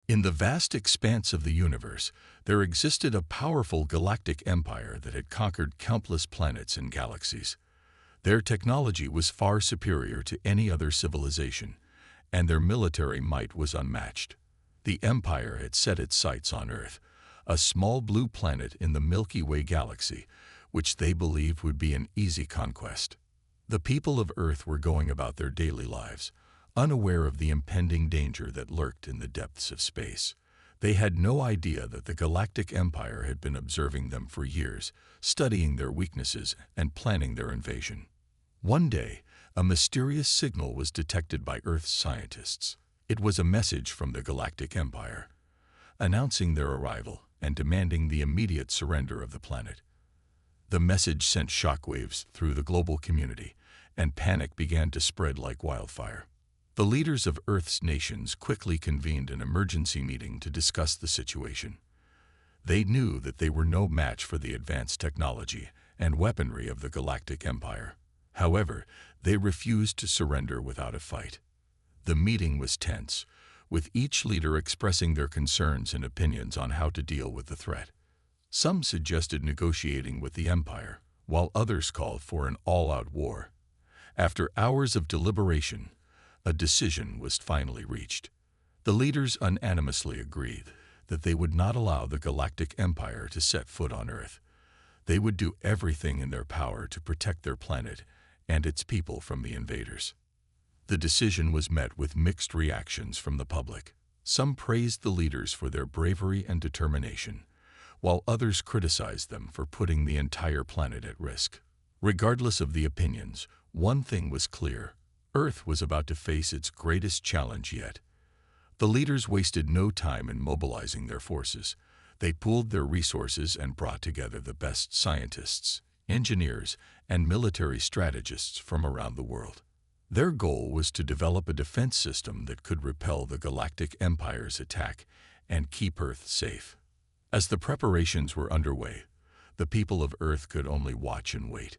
In the vast expanse of the universe, there existed a powerful galactic empire that had conquered countless planets and galaxies. Their technology was far superior to any other civilization, and their military might was unmatched. The empire had set its sights on Earth, a small blue planet in the Milky Way galaxy, which they believed would be an easy conquest. The people of Earth were going about their daily lives, unaware of the impending danger that lurked in the depths of space. They had no idea that the Galactic Empire had been observing them for years, studying their weaknesses and planning their invasion. One day, a mysterious signal was detected by Earth's scientists. It was a message from the Galactic Empire, announcing their arrival and demanding the immediate surrender of the planet. The message sent shockwaves through the global community, and panic began to spread like wildfire. The leaders of Earth's nations quickly convened an emergency meeting to discuss the situation. They knew that they were no match for the advanced technology and weaponry of the Galactic Empire. However, they refused to surrender without a fight. The meeting was tense, with each leader expressing their concerns and opinions on how to deal with the threat. Some suggested negotiating with the Empire, while others called for an all-out war. After hours of deliberation, a decision was finally reached. The leaders unanimously agreed that they would not allow the Galactic Empire to set foot on Earth. They would do everything in their power to protect their planet and its people from the invaders. The decision was met with mixed reactions from the public. Some praised the leaders for their bravery and determination, while others criticized them for putting the entire planet at risk. Regardless of the opinions, one thing was clear: Earth was about to face its greatest challenge yet. The leaders wasted no time in mobilizing their forces. They pooled their resources and brought together the best scientists, engineers, and military strategists from around the world. Their goal was to develop a defense system that could repel the Galactic Empire's attack and keep Earth safe. As the preparations were underway, the people of Earth could only watch and wait.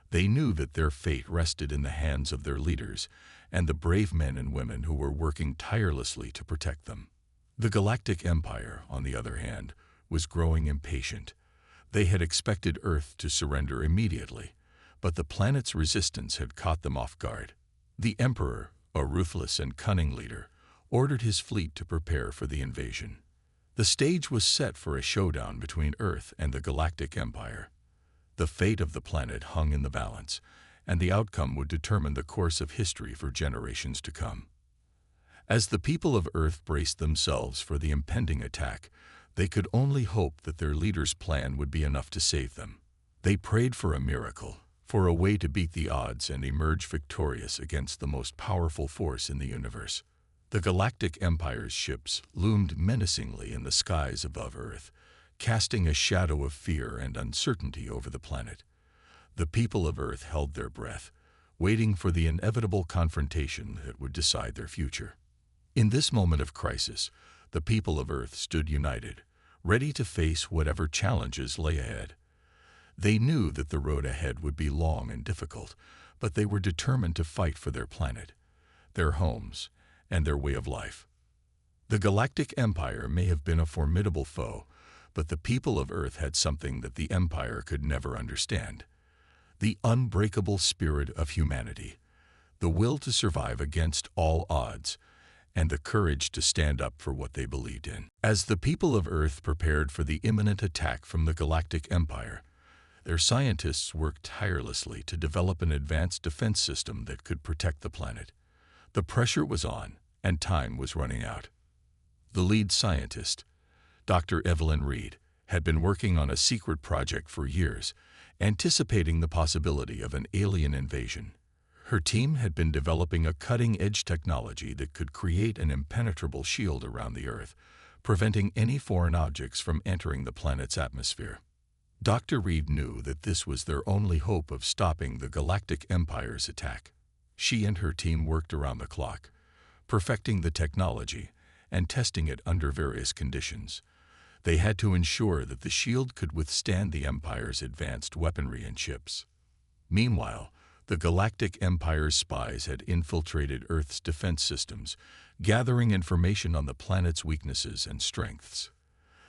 They knew that their fate rested in the hands of their leaders and the brave men and women who were working tirelessly to protect them. The Galactic Empire, on the other hand, was growing impatient. They had expected Earth to surrender immediately, but the planet's resistance had caught them off guard. The Emperor, a ruthless and cunning leader, ordered his fleet to prepare for the invasion. The stage was set for a showdown between Earth and the Galactic Empire. The fate of the planet hung in the balance, and the outcome would determine the course of history for generations to come. As the people of Earth braced themselves for the impending attack, they could only hope that their leader's plan would be enough to save them. They prayed for a miracle, for a way to beat the odds and emerge victorious against the most powerful force in the universe. The Galactic Empire's ships loomed menacingly in the skies above Earth, casting a shadow of fear and uncertainty over the planet. The people of Earth held their breath, waiting for the inevitable confrontation that would decide their future. In this moment of crisis, the people of Earth stood united, ready to face whatever challenges lay ahead. They knew that the road ahead would be long and difficult, but they were determined to fight for their planet, their homes, and their way of life. The Galactic Empire may have been a formidable foe, but the people of Earth had something that the Empire could never understand: the unbreakable spirit of humanity, the will to survive against all odds, and the courage to stand up for what they believed in. As the people of Earth prepared for the imminent attack from the Galactic Empire, their scientists worked tirelessly to develop an advanced defense system that could protect the planet. The pressure was on, and time was running out. The lead scientist, Dr. Evelyn Reed, had been working on a secret project for years, anticipating the possibility of an alien invasion. Her team had been developing a cutting-edge technology that could create an impenetrable shield around the Earth, preventing any foreign objects from entering the planet's atmosphere. Dr. Reed knew that this was their only hope of stopping the Galactic Empire's attack. She and her team worked around the clock, perfecting the technology and testing it under various conditions. They had to ensure that the shield could withstand the Empire's advanced weaponry and ships. Meanwhile, The Galactic Empire's spies had infiltrated Earth's defense systems, gathering information on the planet's weaknesses and strengths.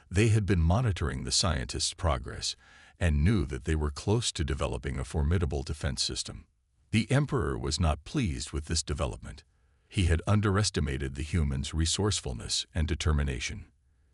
They had been monitoring the scientists' progress and knew that they were close to developing a formidable defense system. The Emperor was not pleased with this development. He had underestimated the humans' resourcefulness and determination.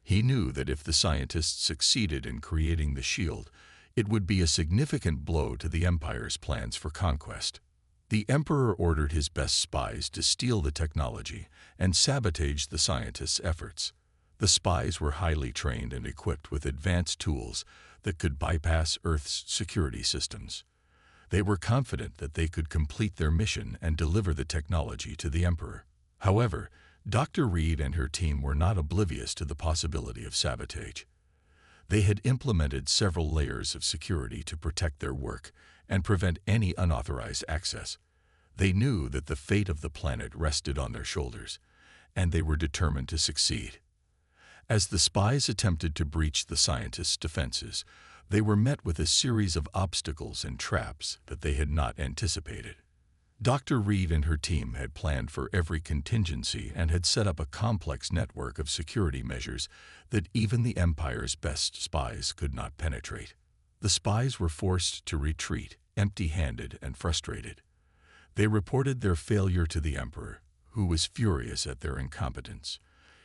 He knew that if the scientists succeeded in creating the shield, it would be a significant blow to the Empire's plans for conquest. The Emperor ordered his best spies to steal the technology and sabotage the scientists' efforts. The spies were highly trained and equipped with advanced tools that could bypass Earth's security systems. They were confident that they could complete their mission and deliver the technology to the Emperor. However, Dr. Reed and her team were not oblivious to the possibility of sabotage. They had implemented several layers of security to protect their work and prevent any unauthorized access. They knew that the fate of the planet rested on their shoulders, and they were determined to succeed. As the spies attempted to breach the scientists' defenses, they were met with a series of obstacles and traps that they had not anticipated. Dr. Reed and her team had planned for every contingency and had set up a complex network of security measures that even the Empire's best spies could not penetrate. The spies were forced to retreat, empty-handed and frustrated. They reported their failure to the Emperor, who was furious at their incompetence.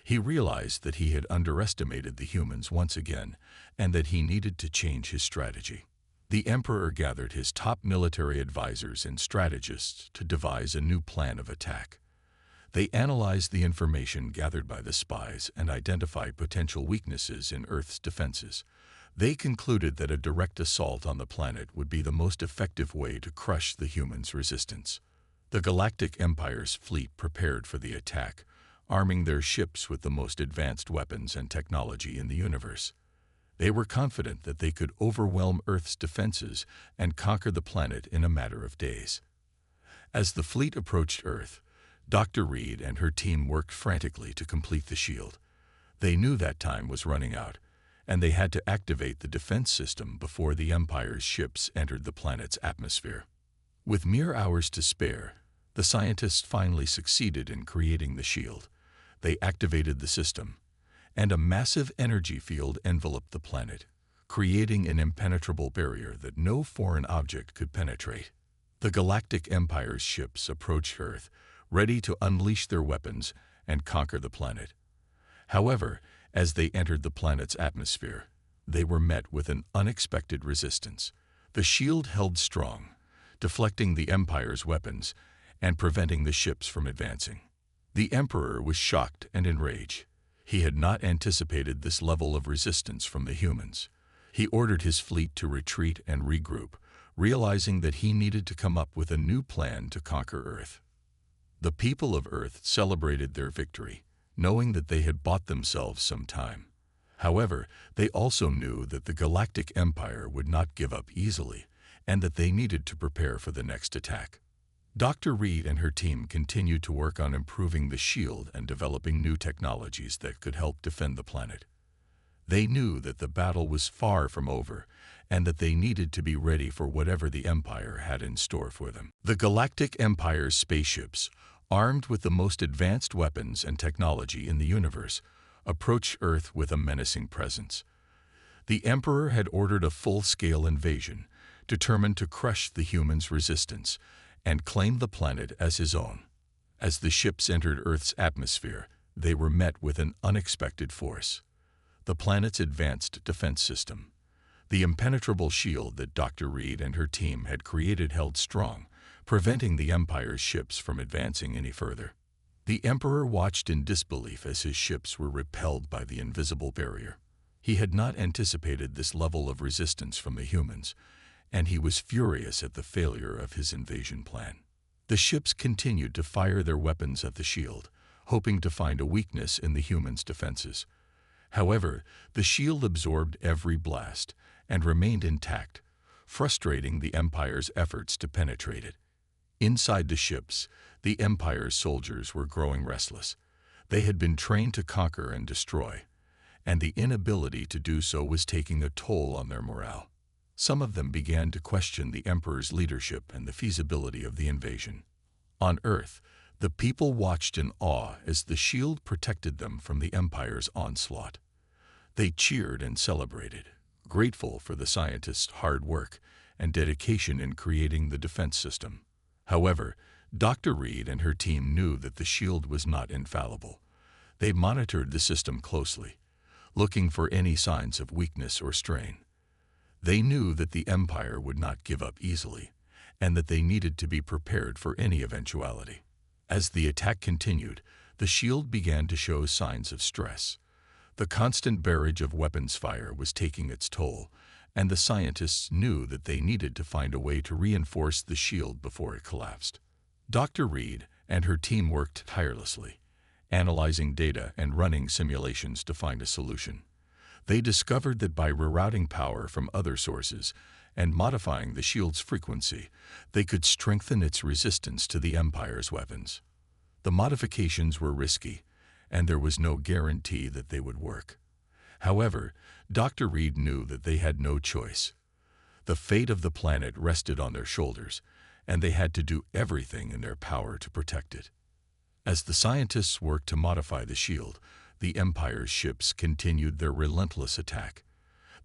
He realized that he had underestimated the humans once again and that he needed to change his strategy. The Emperor gathered his top military advisors and strategists to devise a new plan of attack. They analyzed the information gathered by the spies and identified potential weaknesses in Earth's defenses. They concluded that a direct assault on the planet would be the most effective way to crush the humans' resistance. The Galactic Empire's fleet prepared for the attack, arming their ships with the most advanced weapons and technology in the universe. They were confident that they could overwhelm Earth's defenses and conquer the planet in a matter of days. As the fleet approached Earth, Dr. Reed and her team worked frantically to complete the shield. They knew that time was running out, and they had to activate the defense system before the Empire's ships entered the planet's atmosphere. With mere hours to spare, the scientists finally succeeded in creating the shield. They activated the system, and a massive energy field enveloped the planet, creating an impenetrable barrier that no foreign object could penetrate. The Galactic Empire's ships approached Earth, ready to unleash their weapons and conquer the planet. However, as they entered the planet's atmosphere, they were met with an unexpected resistance. The shield held strong, deflecting the Empire's weapons and preventing the ships from advancing. The Emperor was shocked and enraged. He had not anticipated this level of resistance from the humans. He ordered his fleet to retreat and regroup, realizing that he needed to come up with a new plan to conquer Earth. The people of Earth celebrated their victory, knowing that they had bought themselves some time. However, they also knew that the Galactic Empire would not give up easily, and that they needed to prepare for the next attack. Dr. Reed and her team continued to work on improving the shield and developing new technologies that could help defend the planet. They knew that the battle was far from over and that they needed to be ready for whatever the Empire had in store for them. The Galactic Empire's spaceships, armed with the most advanced weapons and technology in the universe, approached Earth with a menacing presence. The Emperor had ordered a full-scale invasion, determined to crush the humans' resistance and claim the planet as his own. As the ships entered Earth's atmosphere, they were met with an unexpected force. The planet's advanced defense system, the impenetrable shield that Dr. Reed and her team had created, held strong, preventing the Empire's ships from advancing any further. The Emperor watched in disbelief as his ships were repelled by the invisible barrier. He had not anticipated this level of resistance from the humans, and he was furious at the failure of his invasion plan. The ships continued to fire their weapons at the shield, hoping to find a weakness in the humans' defenses. However, the shield absorbed every blast and remained intact, frustrating the Empire's efforts to penetrate it. Inside the ships, the Empire's soldiers were growing restless. They had been trained to conquer and destroy, and the inability to do so was taking a toll on their morale. Some of them began to question the Emperor's leadership and the feasibility of the invasion. On Earth, the people watched in awe as the shield protected them from the Empire's onslaught. They cheered and celebrated, grateful for the scientists' hard work and dedication in creating the defense system. However, Dr. Reed and her team knew that the shield was not infallible. They monitored the system closely, looking for any signs of weakness or strain. They knew that the Empire would not give up easily, and that they needed to be prepared for any eventuality. As the attack continued, the shield began to show signs of stress. The constant barrage of weapons fire was taking its toll, and the scientists knew that they needed to find a way to reinforce the shield before it collapsed. Dr. Reed and her team worked tirelessly, analyzing data and running simulations to find a solution. They discovered that by rerouting power from other sources and modifying the shield's frequency, they could strengthen its resistance to the Empire's weapons. The modifications were risky, and there was no guarantee that they would work. However, Dr. Reed knew that they had no choice. The fate of the planet rested on their shoulders, and they had to do everything in their power to protect it. As the scientists worked to modify the shield, the Empire's ships continued their relentless attack.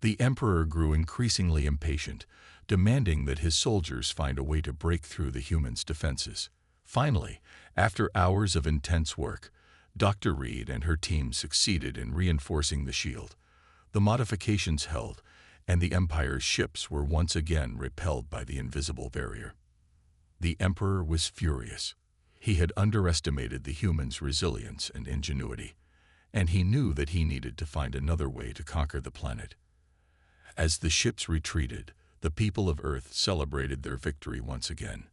The Emperor grew increasingly impatient, demanding that his soldiers find a way to break through the humans' defenses. Finally, after hours of intense work, Dr. Reed and her team succeeded in reinforcing the shield. The modifications held, and the Empire's ships were once again repelled by the invisible barrier. The Emperor was furious. He had underestimated the humans' resilience and ingenuity, and he knew that he needed to find another way to conquer the planet. As the ships retreated, the people of Earth celebrated their victory once again.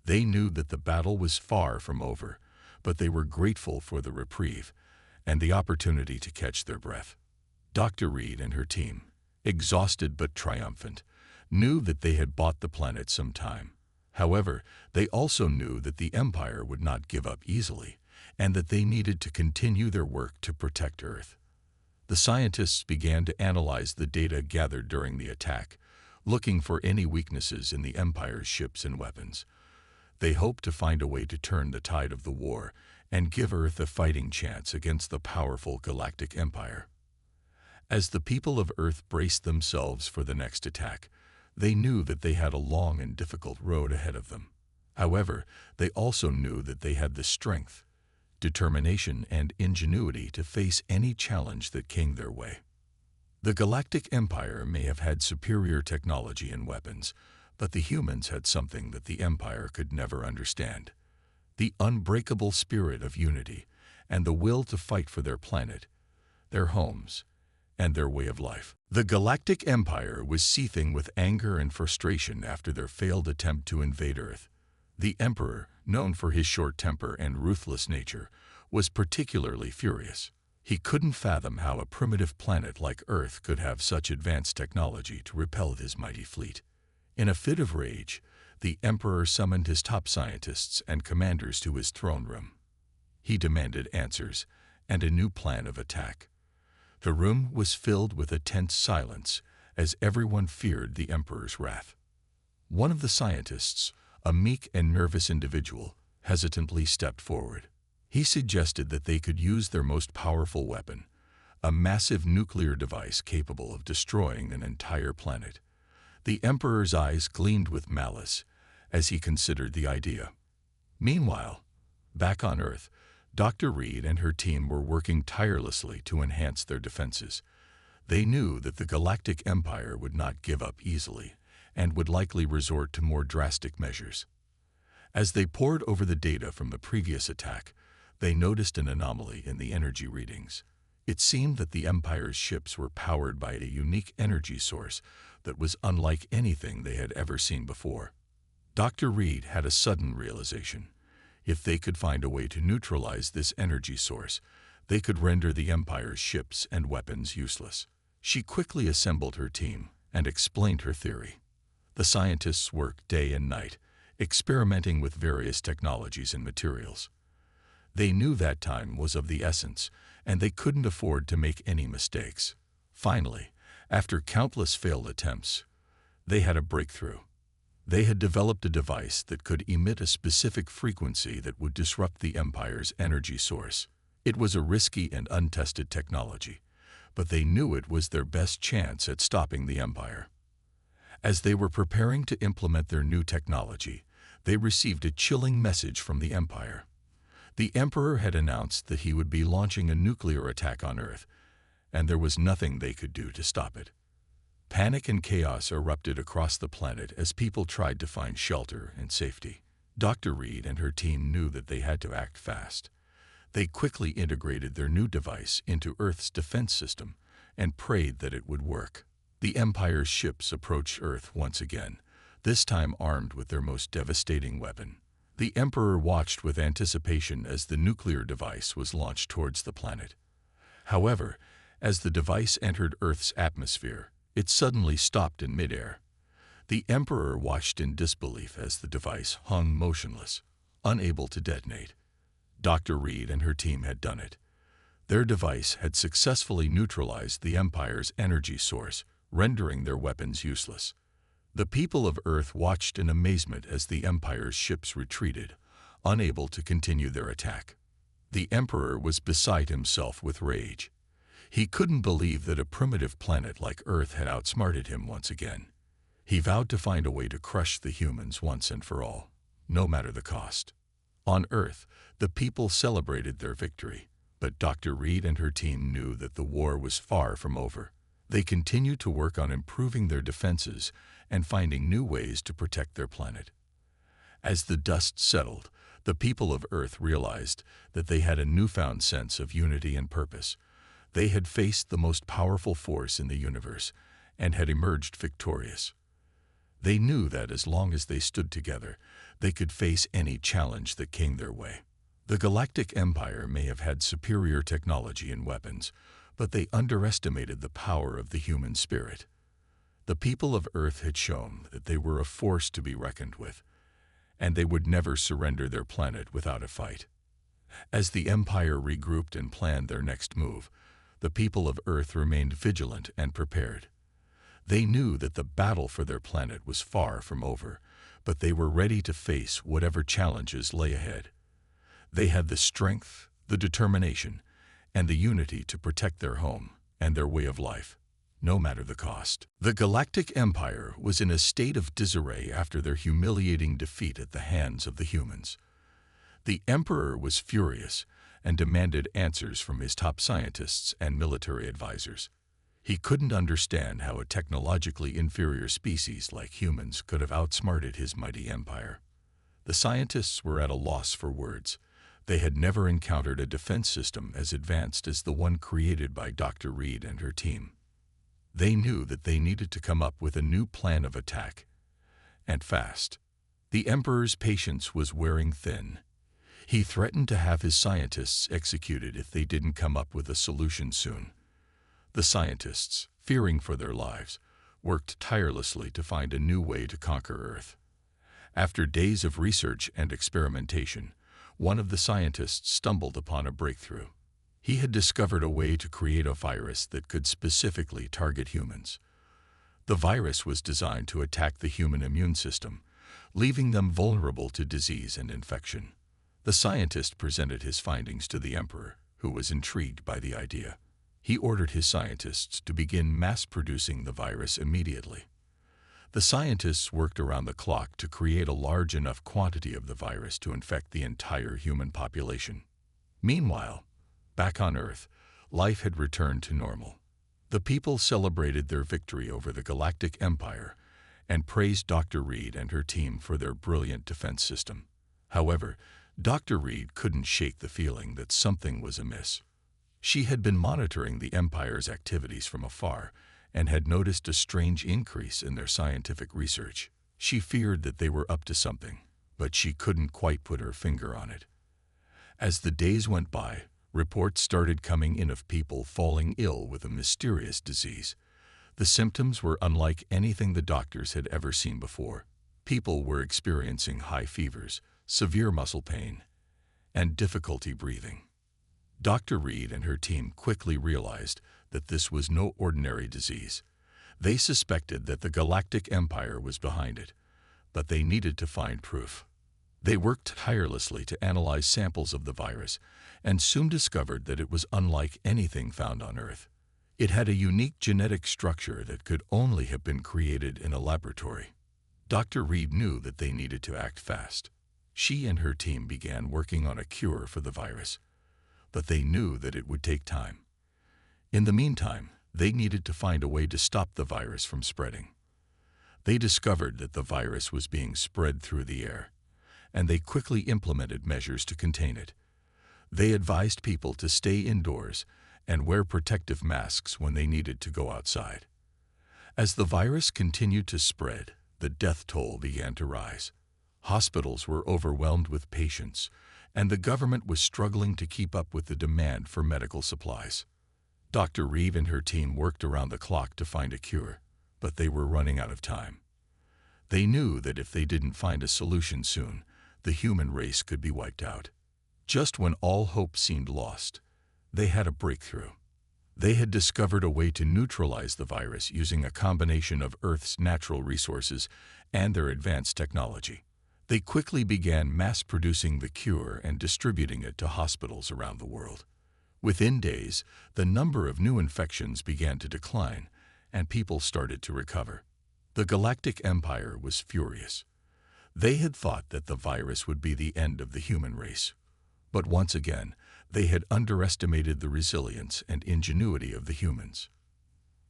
They knew that the battle was far from over, but they were grateful for the reprieve and the opportunity to catch their breath. Dr. Reed and her team, exhausted but triumphant, knew that they had bought the planet some time. However, they also knew that the Empire would not give up easily, and that they needed to continue their work to protect Earth. The scientists began to analyze the data gathered during the attack, looking for any weaknesses in the Empire's ships and weapons. They hoped to find a way to turn the tide of the war and give Earth a fighting chance against the powerful Galactic Empire. As the people of Earth braced themselves for the next attack, they knew that they had a long and difficult road ahead of them. However, they also knew that they had the strength, determination, and ingenuity to face any challenge that came their way. The Galactic Empire may have had superior technology and weapons, but the humans had something that the Empire could never understand: the unbreakable spirit of unity and the will to fight for their planet, their homes, and their way of life. The Galactic Empire was seething with anger and frustration after their failed attempt to invade Earth. The Emperor, known for his short temper and ruthless nature, was particularly furious. He couldn't fathom how a primitive planet like Earth could have such advanced technology to repel his mighty fleet. In a fit of rage, the Emperor summoned his top scientists and commanders to his throne room. He demanded answers and a new plan of attack. The room was filled with a tense silence as everyone feared the Emperor's wrath. One of the scientists, a meek and nervous individual, hesitantly stepped forward. He suggested that they could use their most powerful weapon, a massive nuclear device capable of destroying an entire planet. The Emperor's eyes gleamed with malice as he considered the idea. Meanwhile, back on Earth, Dr. Reed and her team were working tirelessly to enhance their defenses. They knew that the Galactic Empire would not give up easily and would likely resort to more drastic measures. As they pored over the data from the previous attack, they noticed an anomaly in the energy readings. It seemed that the Empire's ships were powered by a unique energy source that was unlike anything they had ever seen before. Dr. Reed had a sudden realization. If they could find a way to neutralize this energy source, they could render the Empire's ships and weapons useless. She quickly assembled her team and explained her theory. The scientists worked day and night, experimenting with various technologies and materials. They knew that time was of the essence, and they couldn't afford to make any mistakes. Finally, after countless failed attempts, They had a breakthrough. They had developed a device that could emit a specific frequency that would disrupt the Empire's energy source. It was a risky and untested technology, but they knew it was their best chance at stopping the Empire. As they were preparing to implement their new technology, they received a chilling message from the Empire. The Emperor had announced that he would be launching a nuclear attack on Earth, and there was nothing they could do to stop it. Panic and chaos erupted across the planet as people tried to find shelter and safety. Dr. Reed and her team knew that they had to act fast. They quickly integrated their new device into Earth's defense system and prayed that it would work. The Empire's ships approached Earth once again, this time armed with their most devastating weapon. The Emperor watched with anticipation as the nuclear device was launched towards the planet. However, as the device entered Earth's atmosphere, it suddenly stopped in midair. The Emperor watched in disbelief as the device hung motionless, unable to detonate. Dr. Reed and her team had done it. Their device had successfully neutralized the Empire's energy source, rendering their weapons useless. The people of Earth watched in amazement as the Empire's ships retreated, unable to continue their attack. The Emperor was beside himself with rage. He couldn't believe that a primitive planet like Earth had outsmarted him once again. He vowed to find a way to crush the humans once and for all, no matter the cost. On Earth, the people celebrated their victory, but Dr. Reed and her team knew that the war was far from over. They continued to work on improving their defenses and finding new ways to protect their planet. As the dust settled, the people of Earth realized that they had a newfound sense of unity and purpose. They had faced the most powerful force in the universe and had emerged victorious. They knew that as long as they stood together, they could face any challenge that came their way. The Galactic Empire may have had superior technology and weapons, but they underestimated the power of the human spirit. The people of Earth had shown that they were a force to be reckoned with, and they would never surrender their planet without a fight. As the Empire regrouped and planned their next move, the people of Earth remained vigilant and prepared. They knew that the battle for their planet was far from over, but they were ready to face whatever challenges lay ahead. They had the strength, the determination, and the unity to protect their home and their way of life, no matter the cost. The Galactic Empire was in a state of disarray after their humiliating defeat at the hands of the humans. The Emperor was furious and demanded answers from his top scientists and military advisors. He couldn't understand how a technologically inferior species like humans could have outsmarted his mighty empire. The scientists were at a loss for words. They had never encountered a defense system as advanced as the one created by Dr. Reed and her team. They knew that they needed to come up with a new plan of attack, and fast. The Emperor's patience was wearing thin. He threatened to have his scientists executed if they didn't come up with a solution soon. The scientists, fearing for their lives, worked tirelessly to find a new way to conquer Earth. After days of research and experimentation, one of the scientists stumbled upon a breakthrough. He had discovered a way to create a virus that could specifically target humans. The virus was designed to attack the human immune system, leaving them vulnerable to disease and infection. The scientist presented his findings to the Emperor, who was intrigued by the idea. He ordered his scientists to begin mass-producing the virus immediately. The scientists worked around the clock to create a large enough quantity of the virus to infect the entire human population. Meanwhile, back on Earth, life had returned to normal. The people celebrated their victory over the Galactic Empire and praised Dr. Reed and her team for their brilliant defense system. However, Dr. Reed couldn't shake the feeling that something was amiss. She had been monitoring the Empire's activities from afar and had noticed a strange increase in their scientific research. She feared that they were up to something, but she couldn't quite put her finger on it. As the days went by, reports started coming in of people falling ill with a mysterious disease. The symptoms were unlike anything the doctors had ever seen before. People were experiencing high fevers, severe muscle pain, and difficulty breathing. Dr. Reed and her team quickly realized that this was no ordinary disease. They suspected that the Galactic Empire was behind it, but they needed to find proof. They worked tirelessly to analyze samples of the virus and soon discovered that it was unlike anything found on Earth. It had a unique genetic structure that could only have been created in a laboratory. Dr. Reed knew that they needed to act fast. She and her team began working on a cure for the virus, but they knew that it would take time. In the meantime, they needed to find a way to stop the virus from spreading. They discovered that the virus was being spread through the air, and they quickly implemented measures to contain it. They advised people to stay indoors and wear protective masks when they needed to go outside. As the virus continued to spread, the death toll began to rise. Hospitals were overwhelmed with patients, and the government was struggling to keep up with the demand for medical supplies. Dr. Reeve and her team worked around the clock to find a cure, but they were running out of time. They knew that if they didn't find a solution soon, the human race could be wiped out. Just when all hope seemed lost, they had a breakthrough. They had discovered a way to neutralize the virus using a combination of Earth's natural resources and their advanced technology. They quickly began mass-producing the cure and distributing it to hospitals around the world. Within days, the number of new infections began to decline, and people started to recover. The Galactic Empire was furious. They had thought that the virus would be the end of the human race. But once again, they had underestimated the resilience and ingenuity of the humans.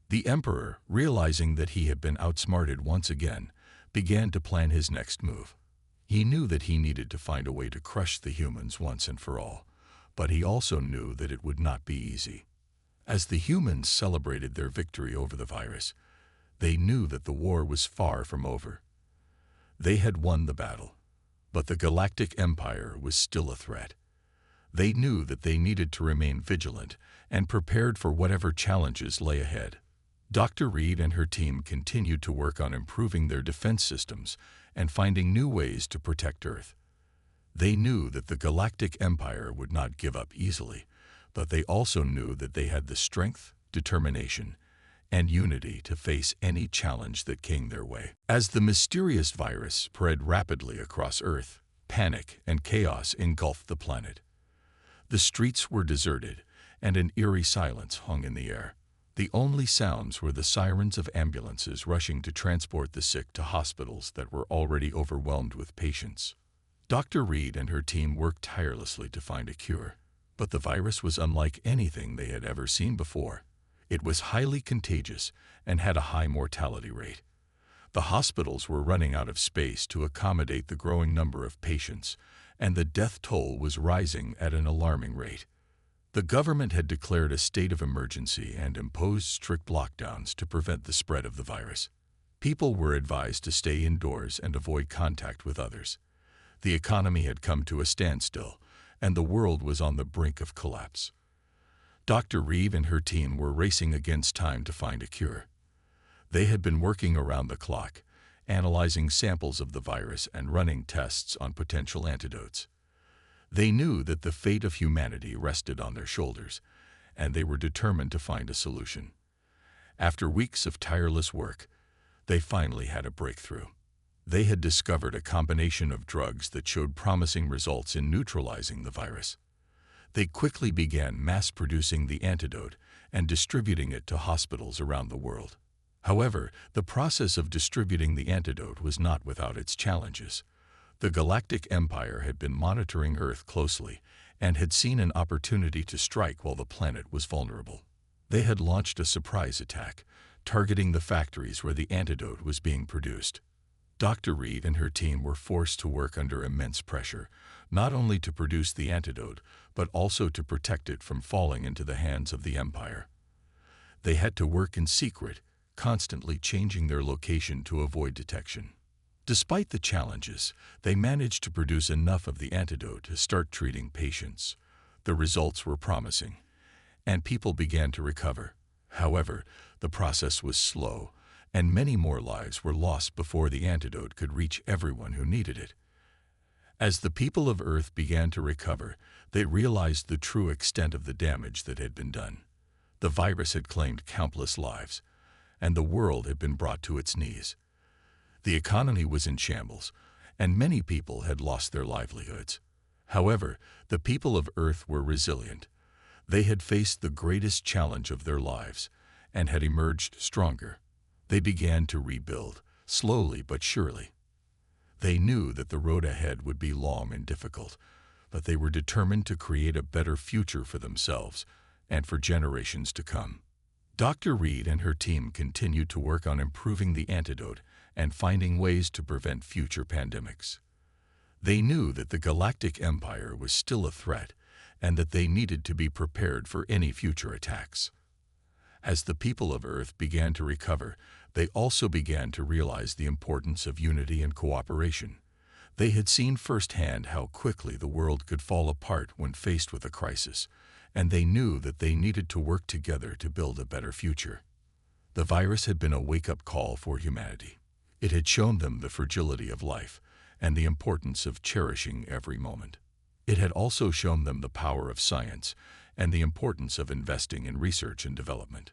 The Emperor, realizing that he had been outsmarted once again, began to plan his next move. He knew that he needed to find a way to crush the humans once and for all, but he also knew that it would not be easy. As the humans celebrated their victory over the virus, they knew that the war was far from over. They had won the battle, but the Galactic Empire was still a threat. They knew that they needed to remain vigilant and prepared for whatever challenges lay ahead. Dr. Reed and her team continued to work on improving their defense systems and finding new ways to protect Earth. They knew that the Galactic Empire would not give up easily, but they also knew that they had the strength, determination, and unity to face any challenge that came their way. As the mysterious virus spread rapidly across Earth, panic and chaos engulfed the planet. The streets were deserted, and an eerie silence hung in the air. The only sounds were the sirens of ambulances rushing to transport the sick to hospitals that were already overwhelmed with patients. Dr. Reed and her team worked tirelessly to find a cure, but the virus was unlike anything they had ever seen before. It was highly contagious and had a high mortality rate. The hospitals were running out of space to accommodate the growing number of patients, and the death toll was rising at an alarming rate. The government had declared a state of emergency and imposed strict lockdowns to prevent the spread of the virus. People were advised to stay indoors and avoid contact with others. The economy had come to a standstill, and the world was on the brink of collapse. Dr. Reeve and her team were racing against time to find a cure. They had been working around the clock, analyzing samples of the virus and running tests on potential antidotes. They knew that the fate of humanity rested on their shoulders, and they were determined to find a solution. After weeks of tireless work, they finally had a breakthrough. They had discovered a combination of drugs that showed promising results in neutralizing the virus. They quickly began mass-producing the antidote and distributing it to hospitals around the world. However, the process of distributing the antidote was not without its challenges. The Galactic Empire had been monitoring Earth closely and had seen an opportunity to strike while the planet was vulnerable. They had launched a surprise attack, targeting the factories where the antidote was being produced. Dr. Reed and her team were forced to work under immense pressure, not only to produce the antidote, but also to protect it from falling into the hands of the Empire. They had to work in secret, constantly changing their location to avoid detection. Despite the challenges, they managed to produce enough of the antidote to start treating patients. The results were promising, and people began to recover. However, the process was slow, and many more lives were lost before the antidote could reach everyone who needed it. As the people of Earth began to recover, they realized the true extent of the damage that had been done. The virus had claimed countless lives, and the world had been brought to its knees. The economy was in shambles, and many people had lost their livelihoods. However, the people of Earth were resilient. They had faced the greatest challenge of their lives and had emerged stronger. They began to rebuild, slowly but surely. They knew that the road ahead would be long and difficult, but they were determined to create a better future for themselves and for generations to come. Dr. Reed and her team continued to work on improving the antidote and finding ways to prevent future pandemics. They knew that the Galactic Empire was still a threat and that they needed to be prepared for any future attacks. As the people of Earth began to recover, they also began to realize the importance of unity and cooperation. They had seen firsthand how quickly the world could fall apart when faced with a crisis, and they knew that they needed to work together to build a better future. The virus had been a wake-up call for humanity. It had shown them the fragility of life and the importance of cherishing every moment. It had also shown them the power of science and the importance of investing in research and development.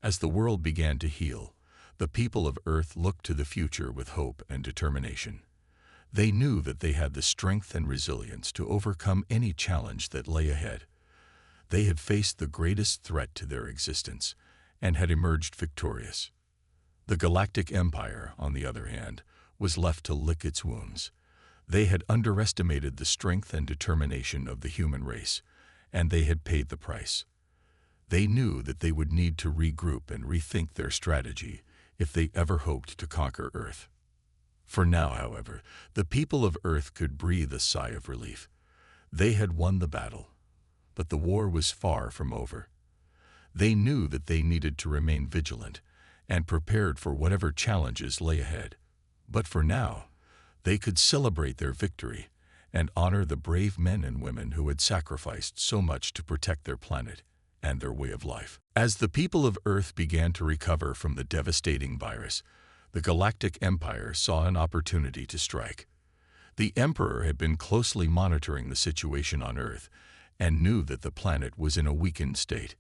As the world began to heal, the people of Earth looked to the future with hope and determination. They knew that they had the strength and resilience to overcome any challenge that lay ahead. They had faced the greatest threat to their existence and had emerged victorious. The Galactic Empire, on the other hand, was left to lick its wounds. They had underestimated the strength and determination of the human race, and they had paid the price. They knew that they would need to regroup and rethink their strategy if they ever hoped to conquer Earth. For now, however, the people of Earth could breathe a sigh of relief. They had won the battle, but the war was far from over. They knew that they needed to remain vigilant and prepared for whatever challenges lay ahead. But for now, they could celebrate their victory and honor the brave men and women who had sacrificed so much to protect their planet and their way of life. As the people of Earth began to recover from the devastating virus, the Galactic Empire saw an opportunity to strike. The Emperor had been closely monitoring the situation on Earth and knew that the planet was in a weakened state.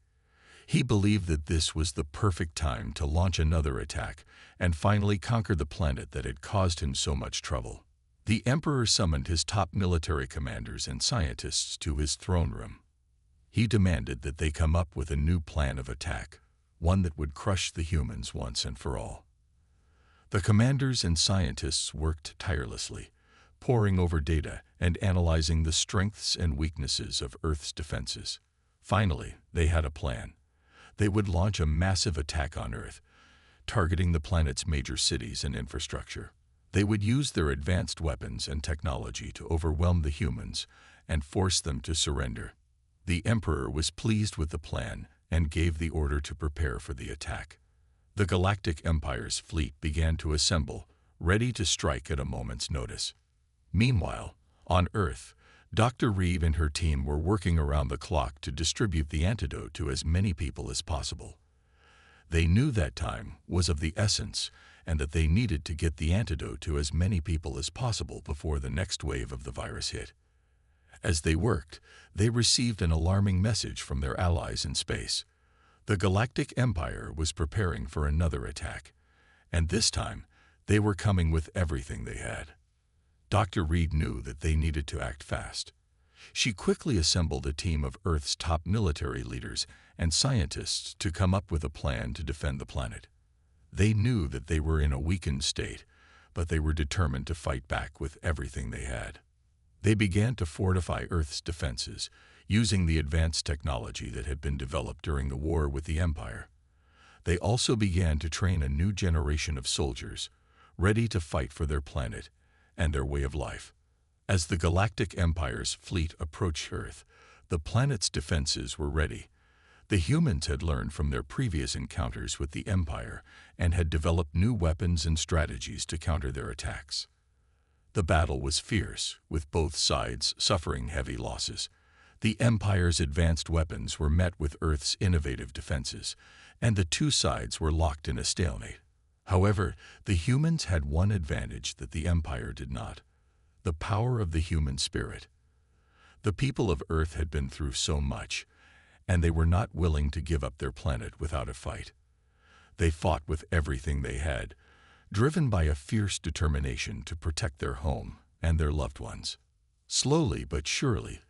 He believed that this was the perfect time to launch another attack and finally conquer the planet that had caused him so much trouble. The Emperor summoned his top military commanders and scientists to his throne room. He demanded that they come up with a new plan of attack, one that would crush the humans once and for all. The commanders and scientists worked tirelessly, poring over data and analyzing the strengths and weaknesses of Earth's defenses. Finally, they had a plan. They would launch a massive attack on Earth, targeting the planet's major cities and infrastructure. They would use their advanced weapons and technology to overwhelm the humans and force them to surrender. The Emperor was pleased with the plan and gave the order to prepare for the attack. The Galactic Empire's fleet began to assemble, ready to strike at a moment's notice. Meanwhile, on Earth, Dr. Reed and her team were working around the clock to distribute the antidote to as many people as possible. They knew that time was of the essence and that they needed to get the antidote to as many people as possible before the next wave of the virus hit. As they worked, they received an alarming message from their allies in space. The Galactic Empire was preparing for another attack, and this time they were coming with everything they had. Dr. Reed knew that they needed to act fast. She quickly assembled a team of Earth's top military leaders and scientists to come up with a plan to defend the planet. They knew that they were in a weakened state, but they were determined to fight back with everything they had. They began to fortify Earth's defenses, using the advanced technology that had been developed during the war with the Empire. They also began to train a new generation of soldiers, ready to fight for their planet and their way of life. As the Galactic Empire's fleet approached Earth, the planet's defenses were ready. The humans had learned from their previous encounters with the Empire and had developed new weapons and strategies to counter their attacks. The battle was fierce, with both sides suffering heavy losses. The Empire's advanced weapons were met with Earth's innovative defenses, and the two sides were locked in a stalemate. However, the humans had one advantage that the Empire did not: the power of the human spirit. The people of Earth had been through so much, and they were not willing to give up their planet without a fight. They fought with everything they had, driven by a fierce determination to protect their home and their loved ones. Slowly but surely,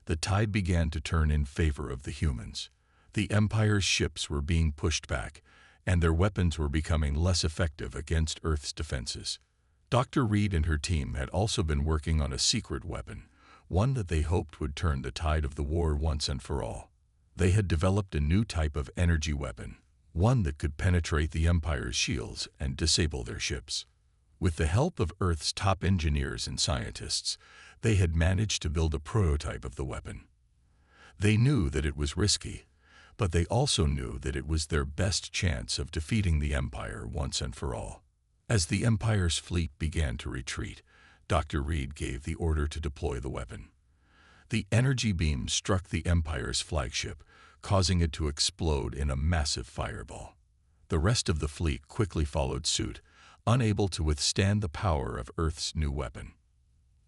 the tide began to turn in favor of the humans. The Empire's ships were being pushed back, and their weapons were becoming less effective against Earth's defenses. Dr. Reed and her team had also been working on a secret weapon, one that they hoped would turn the tide of the war once and for all. They had developed a new type of energy weapon, one that could penetrate the Empire's shields and disable their ships. With the help of Earth's top engineers and scientists, they had managed to build a prototype of the weapon. They knew that it was risky, but they also knew that it was their best chance of defeating the Empire once and for all. As the Empire's fleet began to retreat, Dr. Reed gave the order to deploy the weapon. The energy beam struck the Empire's flagship, causing it to explode in a massive fireball. The rest of the fleet quickly followed suit, unable to withstand the power of Earth's new weapon.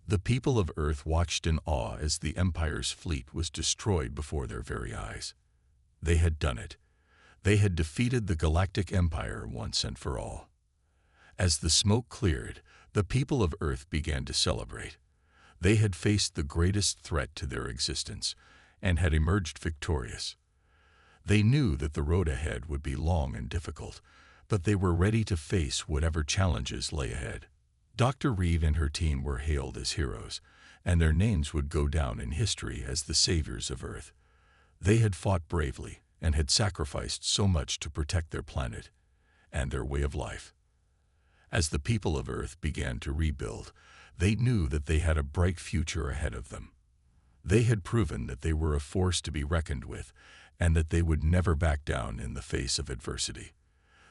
The people of Earth watched in awe as the Empire's fleet was destroyed before their very eyes. They had done it. They had defeated the Galactic Empire once and for all. As the smoke cleared, the people of Earth began to celebrate. They had faced the greatest threat to their existence and had emerged victorious. They knew that the road ahead would be long and difficult, but they were ready to face whatever challenges lay ahead. Dr. Reed and her team were hailed as heroes, and their names would go down in history as the saviors of Earth. They had fought bravely and had sacrificed so much to protect their planet and their way of life. As the people of Earth began to rebuild, they knew that they had a bright future ahead of them. They had proven that they were a force to be reckoned with and that they would never back down in the face of adversity.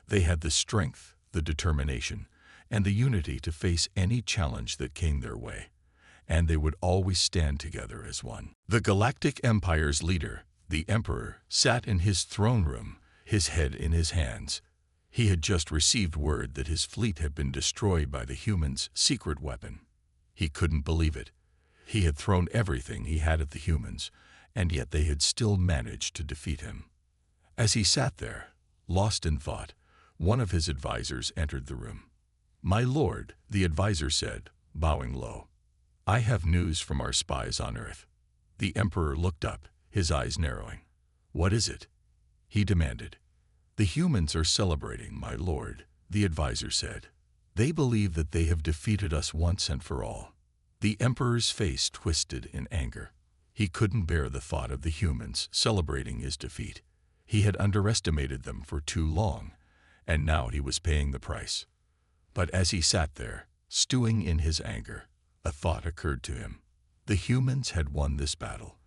They had the strength, the determination, and the unity to face any challenge that came their way, and they would always stand together as one. The Galactic Empire's leader, the Emperor, sat in his throne room, his head in his hands. He had just received word that his fleet had been destroyed by the humans' secret weapon. He couldn't believe it. He had thrown everything he had at the humans, and yet they had still managed to defeat him. As he sat there, lost in thought, one of his advisors entered the room. "My lord," the advisor said, bowing low, "I have news from our spies on Earth." The Emperor looked up, his eyes narrowing. "What is it?" he demanded. "The humans are celebrating, my lord," the advisor said. "They believe that they have defeated us once and for all." The Emperor's face twisted in anger. He couldn't bear the thought of the humans celebrating his defeat. He had underestimated them for too long, and now he was paying the price. But as he sat there, stewing in his anger, a thought occurred to him. The humans had won this battle,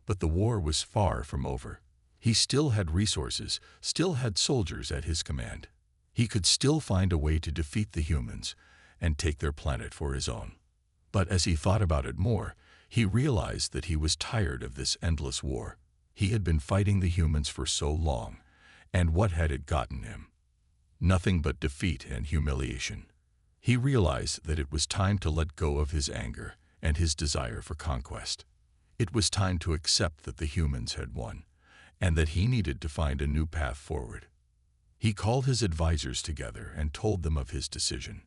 but the war was far from over. He still had resources, still had soldiers at his command. He could still find a way to defeat the humans and take their planet for his own. But as he thought about it more, he realized that he was tired of this endless war. He had been fighting the humans for so long, and what had it gotten him? Nothing but defeat and humiliation. He realized that it was time to let go of his anger and his desire for conquest. It was time to accept that the humans had won, and that he needed to find a new path forward. He called his advisors together and told them of his decision.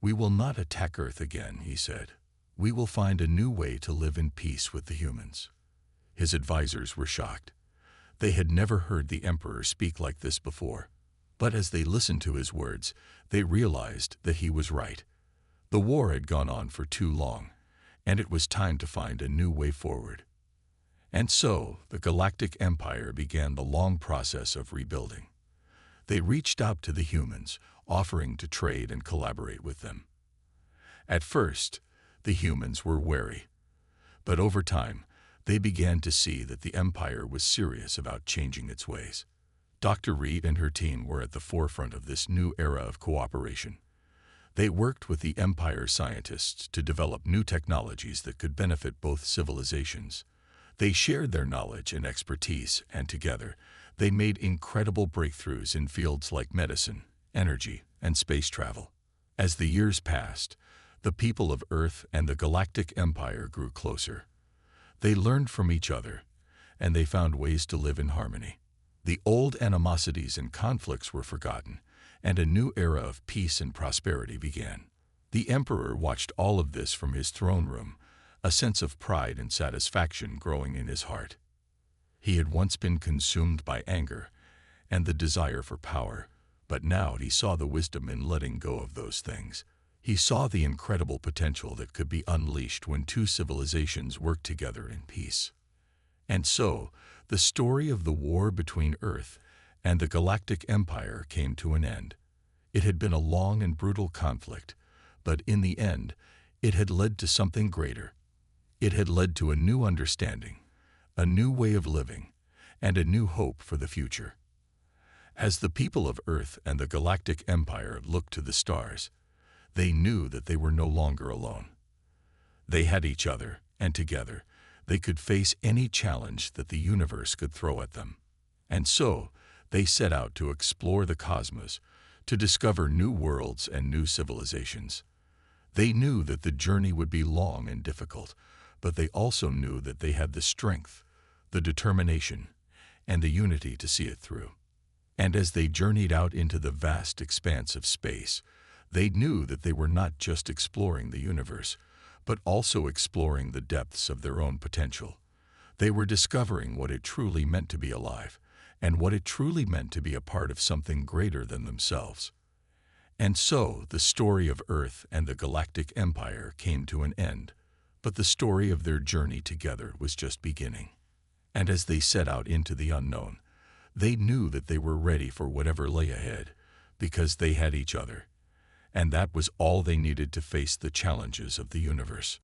"We will not attack Earth again," he said. "We will find a new way to live in peace with the humans." His advisors were shocked. They had never heard the Emperor speak like this before. But as they listened to his words, they realized that he was right. The war had gone on for too long, and it was time to find a new way forward. And so, the Galactic Empire began the long process of rebuilding. They reached out to the humans, offering to trade and collaborate with them. At first, the humans were wary, but over time, they began to see that the Empire was serious about changing its ways. Dr. Reed and her team were at the forefront of this new era of cooperation. They worked with the Empire scientists to develop new technologies that could benefit both civilizations. They shared their knowledge and expertise, and together, they made incredible breakthroughs in fields like medicine, energy, and space travel. As the years passed, the people of Earth and the Galactic Empire grew closer. They learned from each other, and they found ways to live in harmony. The old animosities and conflicts were forgotten, and a new era of peace and prosperity began. The emperor watched all of this from his throne room, a sense of pride and satisfaction growing in his heart. He had once been consumed by anger and the desire for power, but now he saw the wisdom in letting go of those things. He saw the incredible potential that could be unleashed when two civilizations worked together in peace. And so, the story of the war between Earth and the Galactic Empire came to an end. It had been a long and brutal conflict, but in the end, it had led to something greater. It had led to a new understanding, a new way of living, and a new hope for the future. As the people of Earth and the Galactic Empire looked to the stars, they knew that they were no longer alone. They had each other, and together, they could face any challenge that the universe could throw at them. And so, they set out to explore the cosmos, to discover new worlds and new civilizations. They knew that the journey would be long and difficult, but they also knew that they had the strength, the determination, and the unity to see it through. And as they journeyed out into the vast expanse of space, they knew that they were not just exploring the universe, but also exploring the depths of their own potential. They were discovering what it truly meant to be alive, and what it truly meant to be a part of something greater than themselves. And so, the story of Earth and the Galactic Empire came to an end, but the story of their journey together was just beginning. And as they set out into the unknown, they knew that they were ready for whatever lay ahead, because they had each other. And that was all they needed to face the challenges of the universe.